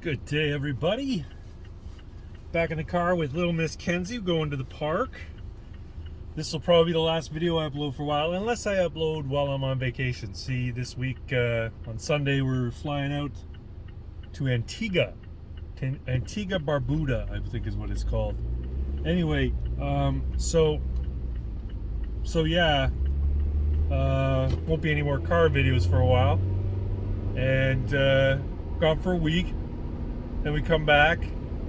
Good day, everybody. Back in the car with little Miss Kenzie going to the park. This will probably be the last video I upload for a while, unless I upload while I'm on vacation. See, this week on Sunday we're flying out to Antigua Barbuda, I think is what it's called. Anyway, so yeah, won't be any more car videos for a while, and gone for a week. Then we come back,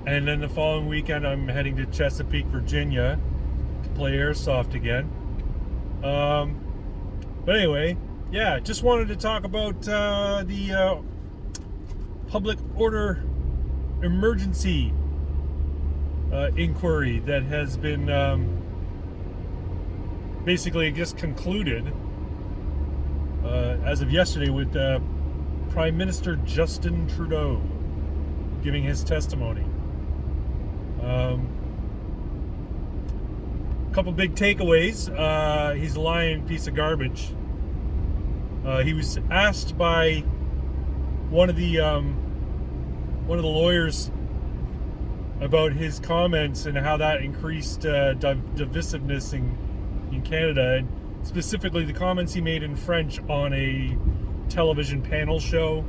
and then the following weekend I'm heading to Chesapeake, Virginia to play airsoft again. But anyway, yeah, just wanted to talk about the public order emergency inquiry that has been basically just concluded as of yesterday with Prime Minister Justin Trudeau giving his testimony. A couple big takeaways. He's a lying piece of garbage. He was asked by one of the lawyers about his comments and how that increased divisiveness in Canada, and specifically the comments he made in French on a television panel show,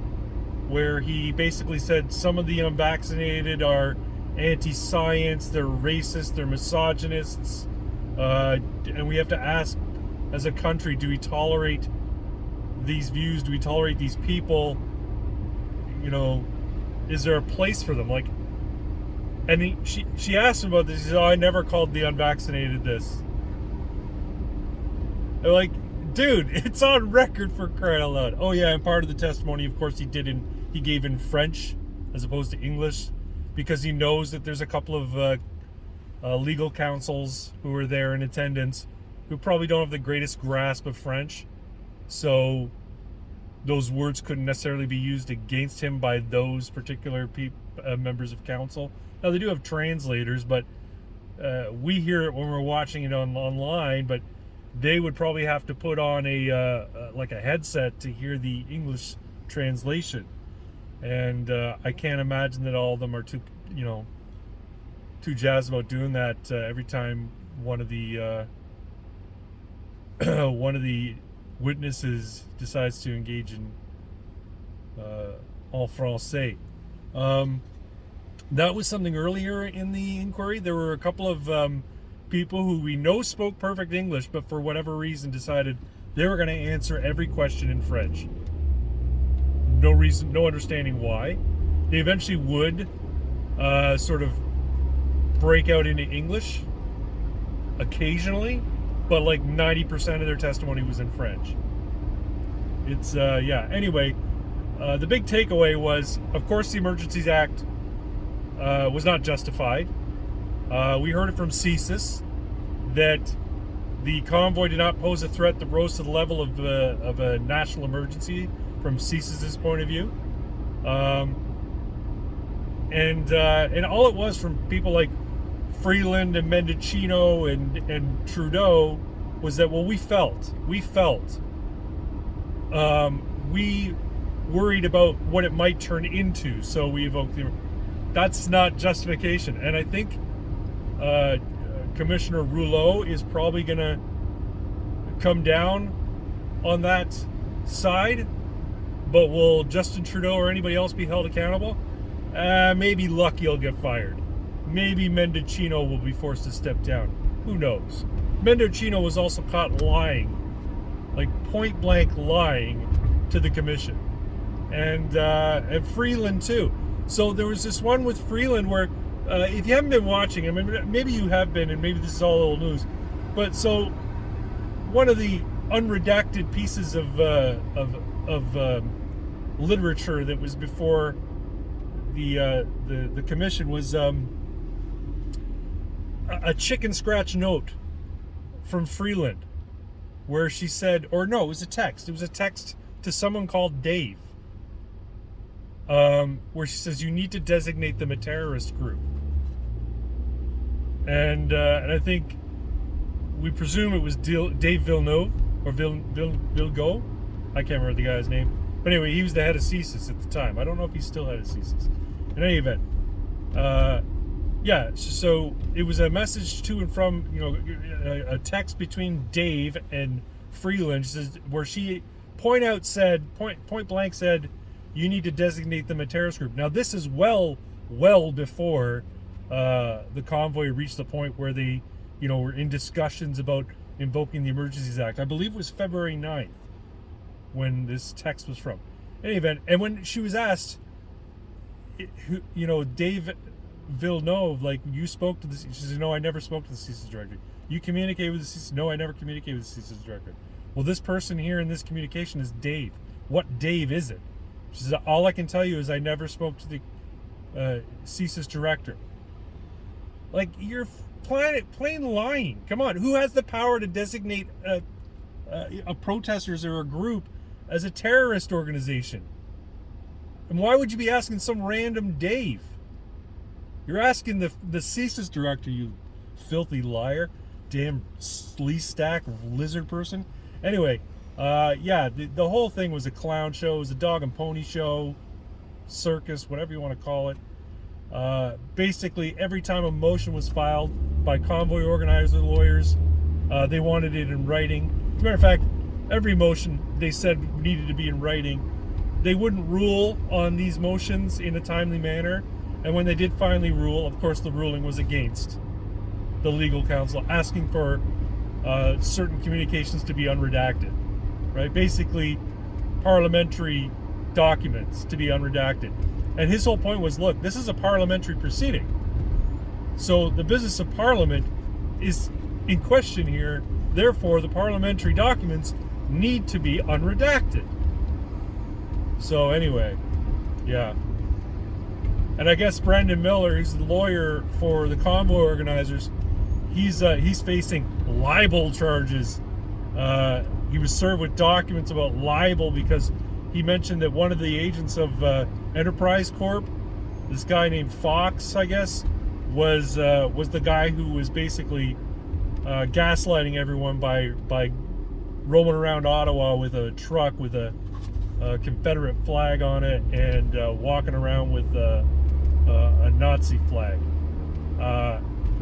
where he basically said some of the unvaccinated are anti-science, they're racist, they're misogynists, and we have to ask as a country, do we tolerate these views? Do we tolerate these people? You know, is there a place for them? Like, and she asked him about this. He said, "Oh, I never called the unvaccinated this." They're like, dude, it's on record, for crying out loud. Oh yeah, and part of the testimony, of course, he gave in French as opposed to English, because he knows that there's a couple of legal counsels who are there in attendance who probably don't have the greatest grasp of French, so those words couldn't necessarily be used against him by those particular members of council. Now, they do have translators, but we hear it when we're watching it online, but they would probably have to put on like a headset to hear the English translation. And I can't imagine that all of them are too jazzed about doing that every time one of the witnesses decides to engage in en français. That was something earlier in the inquiry. There were a couple of people who we know spoke perfect English, but for whatever reason decided they were going to answer every question in French. No reason, no understanding why. They eventually would sort of break out into English occasionally, but like 90% of their testimony was in French. It's yeah. Anyway, the big takeaway was, of course, the Emergencies Act was not justified. We heard it from CSIS that the convoy did not pose a threat that rose to the level of a national emergency from CSIS's point of view, and all it was from people like Freeland and Mendocino and Trudeau was that, well, we felt we worried about what it might turn into, so we evoked the. That's not justification, and I think Commissioner Rouleau is probably going to come down on that side. But will Justin Trudeau or anybody else be held accountable? Maybe Lucky will get fired. Maybe Mendocino will be forced to step down. Who knows? Mendocino was also caught lying, like point blank lying to the commission, and Freeland too. So there was this one with Freeland where, if you haven't been watching, I mean, maybe you have been, and maybe this is all old news, but so one of the unredacted pieces of literature that was before the commission was a chicken scratch note from Freeland, where she said, or no, it was a text. It was a text to someone called Dave, where she says, you need to designate them a terrorist group. And I think we presume it was Dave Villeneuve or Vilgo. I can't remember the guy's name. But anyway, he was the head of CSIS at the time. I don't know if he's still head of CSIS. In any event, yeah, so it was a message to and from, a text between Dave and Freeland, where she point blank said, you need to designate them a terrorist group. Now, this is well before the convoy reached the point where they, were in discussions about invoking the Emergencies Act. I believe it was February 9th when this text was from. In any event, and when she was asked, Dave Villeneuve, like, you spoke to this, she said, no, I never spoke to the CSIS director. You communicate with the CSIS? No, I never communicated with the CSIS director. Well, this person here in this communication is Dave. What Dave is it? She said, all I can tell you is I never spoke to the CSIS director. Like, you're plain lying. Come on, who has the power to designate a protesters or a group as a terrorist organization? And why would you be asking some random Dave? You're asking the CSIS director, you filthy liar. Damn slee stack lizard person. Anyway, yeah, the whole thing was a clown show. It was a dog and pony show, circus, whatever you want to call it. Basically, every time a motion was filed by convoy organizers and lawyers, they wanted it in writing. As a matter of fact, every motion they said needed to be in writing. They wouldn't rule on these motions in a timely manner. And when they did finally rule, of course, the ruling was against the legal counsel, asking for certain communications to be unredacted, right? Basically, parliamentary documents to be unredacted. And his whole point was, look, this is a parliamentary proceeding. So the business of Parliament is in question here. Therefore, the parliamentary documents need to be unredacted. So anyway, yeah. And I guess Brendan Miller, who's the lawyer for the convoy organizers, he's facing libel charges. He was served with documents about libel because he mentioned that one of the agents of Enterprise Corp, this guy named Fox, I guess, was the guy who was basically gaslighting everyone by roaming around Ottawa with a truck with a Confederate flag on it and walking around with a Nazi flag.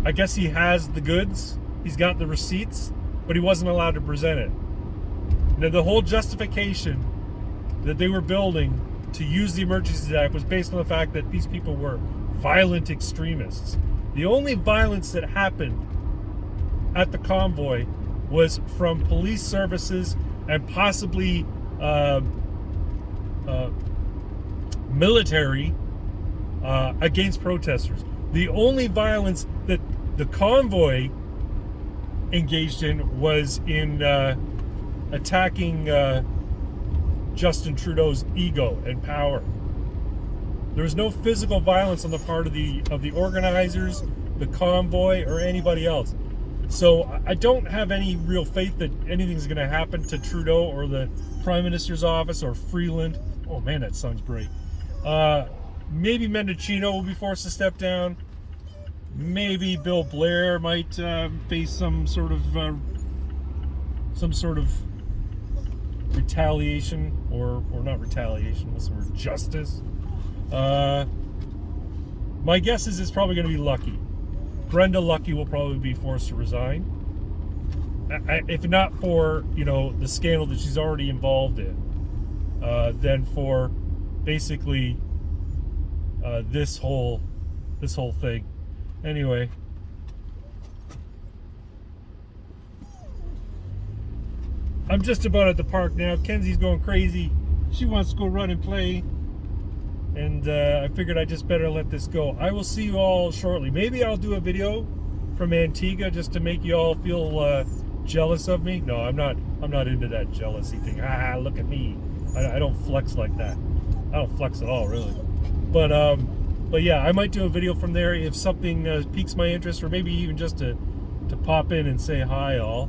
I guess he has the goods, he's got the receipts, but he wasn't allowed to present it. Now, the whole justification that they were building to use the Emergencies Act was based on the fact that these people were violent extremists. The only violence that happened at the convoy was from police services and possibly military against protesters. The only violence that the convoy engaged in was in attacking Justin Trudeau's ego and power. There was no physical violence on the part of the organizers, the convoy, or anybody else. So I don't have any real faith that anything's going to happen to Trudeau or the Prime Minister's office or Freeland. Oh man, that sounds great. Maybe Mendocino will be forced to step down. Maybe Bill Blair might face some sort of retaliation or not retaliation. What's the word? Justice. My guess is it's probably going to be Lucky. Brenda Lucky will probably be forced to resign. If not for the scandal that she's already involved in, then for basically this whole thing. Anyway, I'm just about at the park now. Kenzie's going crazy. She wants to go run and play. And I figured I just better let this go. I will see you all shortly. Maybe I'll do a video from Antigua just to make you all feel jealous of me. No, I'm not into that jealousy thing. Look at me. I don't flex like that. I don't flex at all, really. But yeah, I might do a video from there if something piques my interest, or maybe even just to pop in and say hi, all.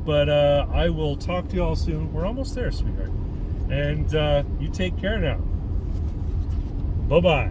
But I will talk to you all soon. We're almost there, sweetheart. And you take care now. Bye-bye.